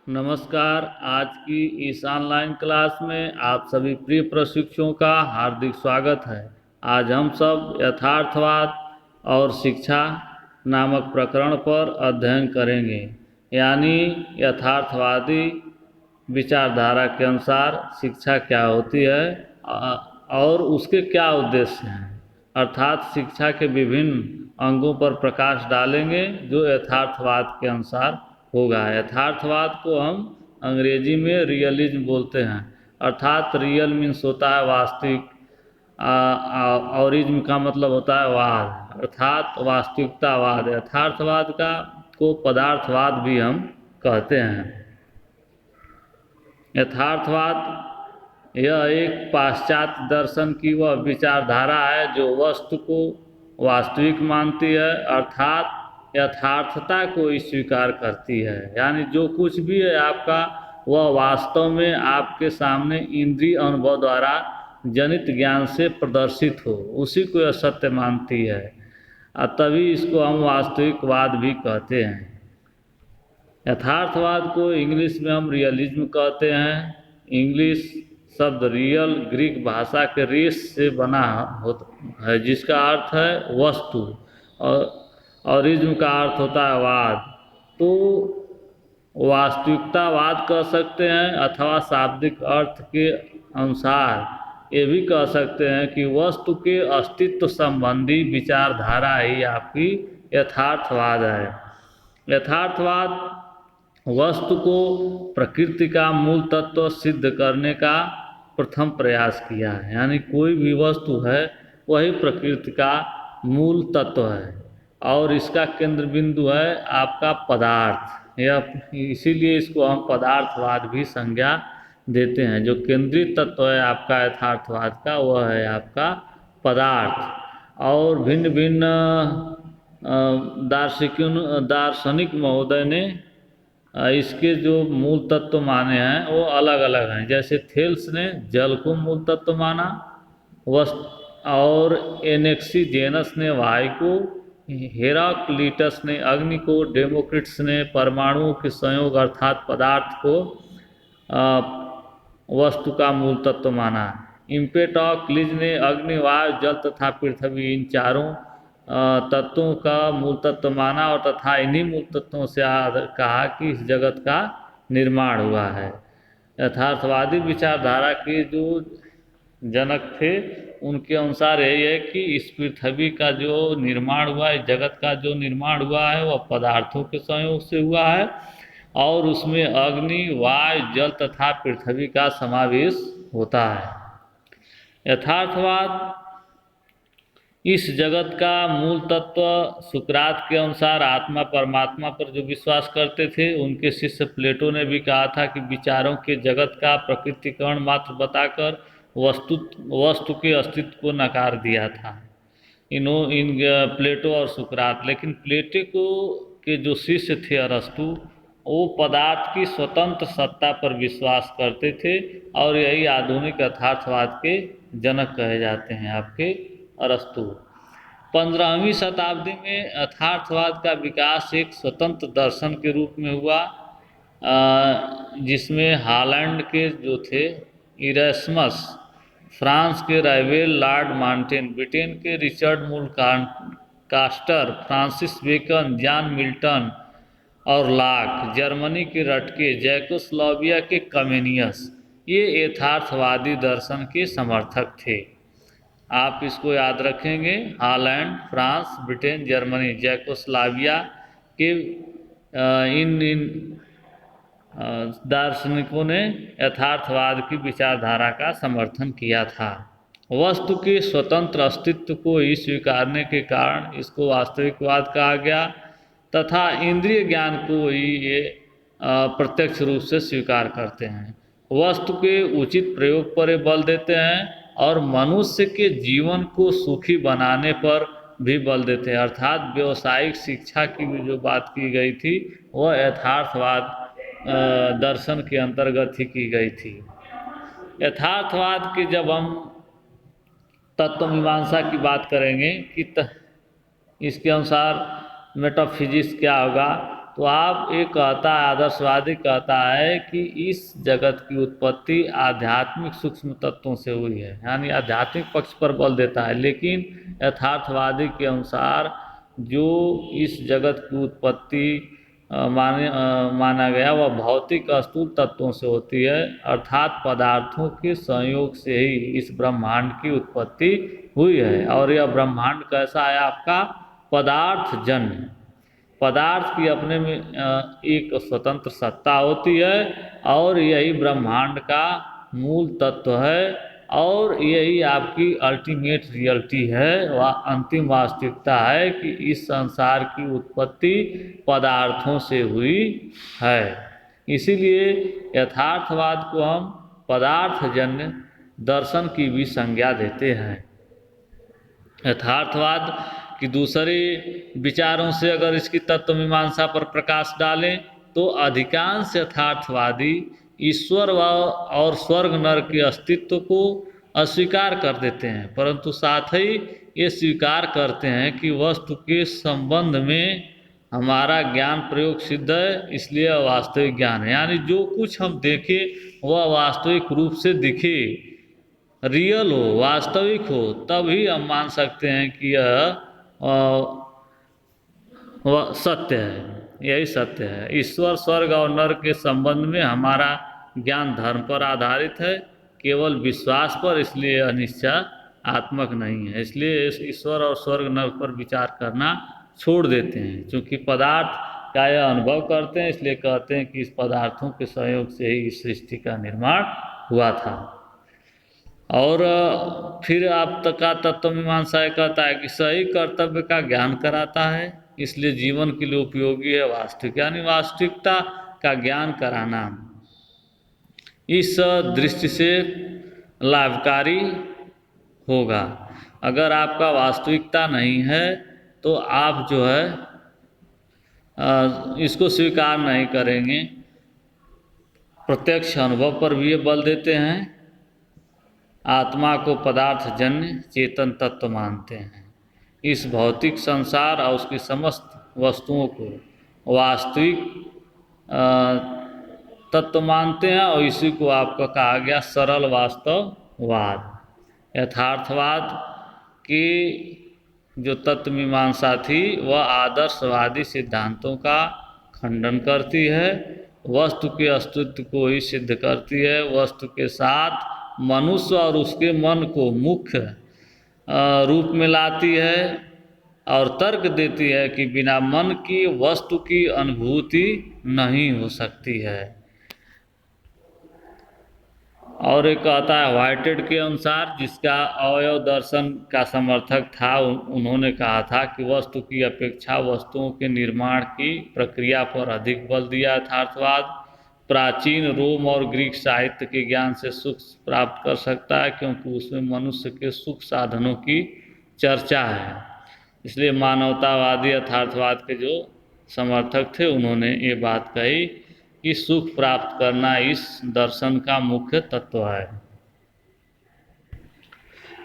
नमस्कार। आज की इस ऑनलाइन क्लास में आप सभी प्रिय प्रशिक्षुओं का हार्दिक स्वागत है। आज हम सब यथार्थवाद और शिक्षा नामक प्रकरण पर अध्ययन करेंगे। यानी यथार्थवादी विचारधारा के अनुसार शिक्षा क्या होती है और उसके क्या उद्देश्य हैं। अर्थात शिक्षा के विभिन्न अंगों पर प्रकाश डालेंगे जो यथार्थवाद के अनुसार होगा। यथार्थवाद को हम अंग्रेजी में रियलिज्म बोलते हैं। अर्थात रियल मीन्स होता है वास्तविक, ऑरिज्म का मतलब होता है वाद, अर्थात वास्तविकतावाद। यथार्थवाद का को पदार्थवाद भी हम कहते हैं। यथार्थवाद यह एक पाश्चात्य दर्शन की वह विचारधारा है जो वस्तु को वास्तविक मानती है, अर्थात यथार्थता को स्वीकार करती है। यानी जो कुछ भी है आपका वह वास्तव में आपके सामने इंद्रिय अनुभव द्वारा जनित ज्ञान से प्रदर्शित हो, उसी को यह सत्य मानती है। तभी इसको हम वास्तविकवाद भी कहते हैं। यथार्थवाद को इंग्लिश में हम रियलिज्म कहते हैं। इंग्लिश शब्द रियल ग्रीक भाषा के रेस से बना होता है जिसका अर्थ है वस्तु, और इज्म का अर्थ होता है वाद। तो वास्तविकतावाद कह सकते हैं अथवा शाब्दिक अर्थ के अनुसार ये भी कह सकते हैं कि वस्तु के अस्तित्व संबंधी विचारधारा ही आपकी यथार्थवाद है। यथार्थवाद वस्तु को प्रकृति का मूल तत्व सिद्ध करने का प्रथम प्रयास किया है। यानी कोई भी वस्तु है वही प्रकृति का मूल तत्व है और इसका केंद्र बिंदु है आपका पदार्थ। यह इसीलिए इसको हम पदार्थवाद भी संज्ञा देते हैं। जो केंद्रीय तत्व है आपका यथार्थवाद का वह है आपका पदार्थ। और भिन्न भिन्न दार्शनिक महोदय ने इसके जो मूल तत्व माने हैं वो अलग अलग हैं। जैसे थेल्स ने जल को मूल तत्व माना, और एनेक्सीजेनस ने वायु को, हेराक्लीटस ने अग्नि को, डेमोक्रिटस ने परमाणुओं के संयोग अर्थात पदार्थ को वस्तु का मूल तत्व माना। इम्पेटोक्लिज ने अग्नि, वायु, जल तथा पृथ्वी इन चारों तत्वों का मूल तत्व माना और तथा इन्हीं मूल तत्वों से कहा कि इस जगत का निर्माण हुआ है। यथार्थवादी विचारधारा के जो जनक थे उनके अनुसार यही है कि इस पृथ्वी का जो निर्माण हुआ, इस जगत का जो निर्माण हुआ है वह पदार्थों के संयोग से हुआ है और उसमें अग्नि, वायु, जल तथा पृथ्वी का समावेश होता है। यथार्थवाद इस जगत का मूल तत्व सुकरात के अनुसार आत्मा परमात्मा पर जो विश्वास करते थे, उनके शिष्य प्लेटो ने भी कहा था कि विचारों के जगत का प्रकृतिकरण मात्र बताकर वस्तु के अस्तित्व को नकार दिया था इन प्लेटो और सुकरात। लेकिन प्लेटो के जो शिष्य थे अरस्तु, वो पदार्थ की स्वतंत्र सत्ता पर विश्वास करते थे और यही आधुनिक यथार्थवाद के जनक कहे जाते हैं आपके अरस्तु। 15वीं शताब्दी में यथार्थवाद का विकास एक स्वतंत्र दर्शन के रूप में हुआ, जिसमें हॉलैंड के जो थे इरेस्मस, फ्रांस के राइवेल, लॉर्ड मार्टेन, ब्रिटेन के Richard Mulcaster, Francis Bacon, John Milton और लॉक, जर्मनी के रटके, जैकोस्लोविया के कमेनियस, ये यथार्थवादी दर्शन के समर्थक थे। आप इसको याद रखेंगे। हॉलैंड, फ्रांस, ब्रिटेन, जर्मनी, जैकोस्लोविया के इन दार्शनिकों ने यथार्थवाद की विचारधारा का समर्थन किया था। वस्तु के स्वतंत्र अस्तित्व को ही स्वीकारने के कारण इसको वास्तविकवाद कहा गया तथा इंद्रिय ज्ञान को ही ये प्रत्यक्ष रूप से स्वीकार करते हैं। वस्तु के उचित प्रयोग पर बल देते हैं और मनुष्य के जीवन को सुखी बनाने पर भी बल देते हैं। अर्थात व्यावसायिक शिक्षा की भी जो बात की गई थी वह यथार्थवाद दर्शन के अंतर्गत ही की गई थी। यथार्थवाद की जब हम तत्व मीमांसा की बात करेंगे कि इसके अनुसार मेटाफिजिक्स क्या होगा, तो आप ये कहता है, आदर्शवादी कहता है कि इस जगत की उत्पत्ति आध्यात्मिक सूक्ष्म तत्वों से हुई है, यानी आध्यात्मिक पक्ष पर बल देता है। लेकिन यथार्थवादी के अनुसार जो इस जगत की उत्पत्ति माना गया वह भौतिक स्थूल तत्वों से होती है, अर्थात पदार्थों के संयोग से ही इस ब्रह्मांड की उत्पत्ति हुई है। और यह ब्रह्मांड कैसा है आपका? पदार्थ जन्य। पदार्थ की अपने में एक स्वतंत्र सत्ता होती है और यही ब्रह्मांड का मूल तत्व है और यही आपकी अल्टीमेट रियलिटी है, वह अंतिम वास्तविकता है कि इस संसार की उत्पत्ति पदार्थों से हुई है। इसीलिए यथार्थवाद को हम पदार्थजन्य दर्शन की भी संज्ञा देते हैं। यथार्थवाद कि दूसरे विचारों से अगर इसकी तत्व मीमांसा पर प्रकाश डालें तो अधिकांश यथार्थवादी ईश्वर व और स्वर्ग नरक के अस्तित्व को अस्वीकार कर देते हैं, परंतु साथ ही ये स्वीकार करते हैं कि वस्तु के संबंध में हमारा ज्ञान प्रयोग सिद्ध है, इसलिए वास्तविक ज्ञान है। यानी जो कुछ हम देखें वह वास्तविक रूप से दिखे, रियल हो, वास्तविक हो, तभी हम मान सकते हैं कि यह वह सत्य है, यही सत्य है। ईश्वर स्वर्ग और नरक के संबंध में हमारा ज्ञान धर्म पर आधारित है, केवल विश्वास पर, इसलिए यह निश्चय आत्मक नहीं है। इसलिए इस ईश्वर और स्वर्ग नरक पर विचार करना छोड़ देते हैं। क्योंकि पदार्थ का यह अनुभव करते हैं, इसलिए कहते हैं कि इस पदार्थों के सहयोग से ही इस सृष्टि का निर्माण हुआ था। और फिर आप का तत्व मीमांसा कहता है कि सही कर्तव्य का ज्ञान कराता है, इसलिए जीवन के लिए उपयोगी है वास्तविक, यानी वास्तविकता का ज्ञान कराना इस दृष्टि से लाभकारी होगा। अगर आपका वास्तविकता नहीं है तो आप जो है इसको स्वीकार नहीं करेंगे। प्रत्यक्ष अनुभव पर भी ये बल देते हैं, आत्मा को पदार्थ जन्य चेतन तत्व मानते हैं। इस भौतिक संसार और उसकी समस्त वस्तुओं को वास्तविक तत्व मानते हैं और इसी को आपका कहा गया सरल वास्तववाद। यथार्थवाद की जो तत्व मीमांसा थी वह आदर्शवादी सिद्धांतों का खंडन करती है, वस्तु के अस्तित्व को ही सिद्ध करती है, वस्तु के साथ मनुष्य और उसके मन को मुख्य रूप में लाती है और तर्क देती है कि बिना मन की वस्तु की अनुभूति नहीं हो सकती है। और एक कहता है व्हाइटेड के अनुसार, जिसका अवयव दर्शन का समर्थक था, उन्होंने कहा था कि वस्तु की अपेक्षा वस्तुओं के निर्माण की प्रक्रिया पर अधिक बल दिया यथार्थवाद। प्राचीन रोम और ग्रीक साहित्य के ज्ञान से सुख प्राप्त कर सकता है, क्योंकि उसमें मनुष्य के सुख साधनों की चर्चा है। इसलिए मानवतावादी यथार्थवाद के जो समर्थक थे उन्होंने ये बात कही कि सुख प्राप्त करना इस दर्शन का मुख्य तत्व है।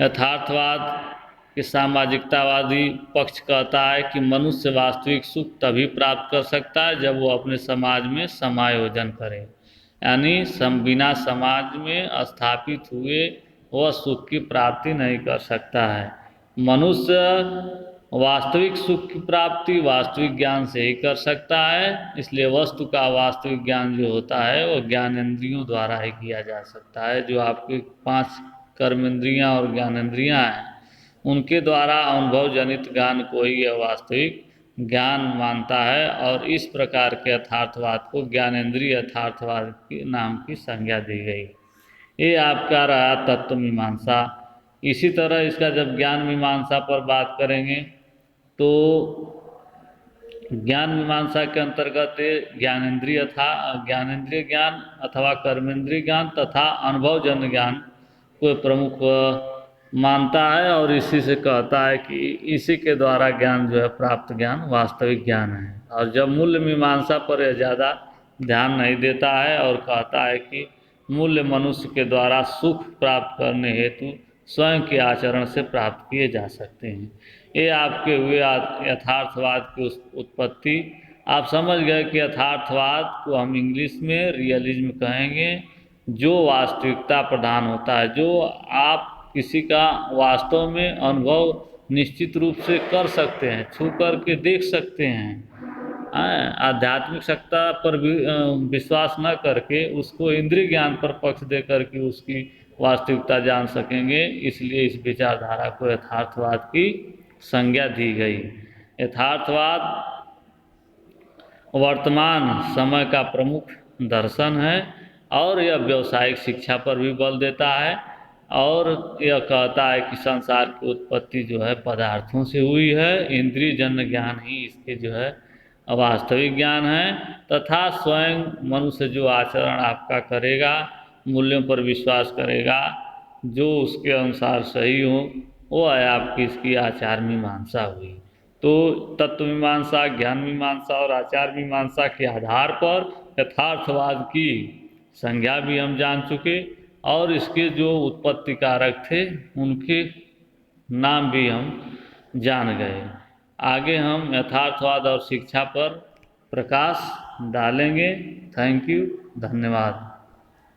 यथार्थवाद के सामाजिकतावादी पक्ष कहता है कि मनुष्य वास्तविक सुख तभी प्राप्त कर सकता है जब वो अपने समाज में समायोजन करे, यानी बिना समाज में स्थापित हुए वह सुख की प्राप्ति नहीं कर सकता है। मनुष्य वास्तविक सुख की प्राप्ति वास्तविक ज्ञान से ही कर सकता है, इसलिए वस्तु का वास्तविक ज्ञान जो होता है वो ज्ञानेंद्रियों द्वारा ही किया जा सकता है। जो आपकी 5 कर्मेंद्रियां और ज्ञानेंद्रियां हैं उनके द्वारा अनुभव जनित ज्ञान को ही यह वास्तविक ज्ञान मानता है, और इस प्रकार के यथार्थवाद को ज्ञानेंद्रिय यथार्थवाद के नाम की संज्ञा दी गई। ये आपका रहा तत्व मीमांसा। इसी तरह इसका जब ज्ञान मीमांसा पर बात करेंगे तो ज्ञान मीमांसा के अंतर्गत ज्ञानेंद्रिय ज्ञान अथवा कर्मेंद्रिय ज्ञान तथा अनुभवजन्य ज्ञान को प्रमुख मानता है, और इसी से कहता है कि इसी के द्वारा ज्ञान जो है प्राप्त ज्ञान वास्तविक ज्ञान है। और जब मूल्य मीमांसा पर यह ज़्यादा ध्यान नहीं देता है और कहता है कि मूल्य मनुष्य के द्वारा सुख प्राप्त करने हेतु स्वयं के आचरण से प्राप्त किए जा सकते हैं। ये आपके हुए यथार्थवाद की उत्पत्ति आप समझ गए कि यथार्थवाद को हम इंग्लिश में रियलिज्म कहेंगे, जो वास्तविकता प्रदान होता है, जो आप किसी का वास्तव में अनुभव निश्चित रूप से कर सकते हैं, छू कर के देख सकते हैं। आध्यात्मिक सत्ता पर भी विश्वास न करके उसको इंद्रिय ज्ञान पर पक्ष दे करके उसकी वास्तविकता जान सकेंगे। इसलिए इस विचारधारा को यथार्थवाद की संज्ञा दी गई। यथार्थवाद वर्तमान समय का प्रमुख दर्शन है और यह व्यवसायिक शिक्षा पर भी बल देता है और यह कहता है कि संसार की उत्पत्ति जो है पदार्थों से हुई है, इंद्रिय जन्य ज्ञान ही इसके जो है वास्तविक ज्ञान है, तथा स्वयं मनुष्य जो आचरण आपका करेगा, मूल्यों पर विश्वास करेगा, जो उसके अनुसार सही हो, वो है आपकी इसकी आचार मीमांसा हुई। तो तत्व मीमांसा, ज्ञान मीमांसा और आचार मीमांसा के आधार पर यथार्थवाद की संज्ञा भी हम जान चुके और इसके जो उत्पत्ति कारक थे उनके नाम भी हम जान गए। आगे हम यथार्थवाद और शिक्षा पर प्रकाश डालेंगे। थैंक यू, धन्यवाद।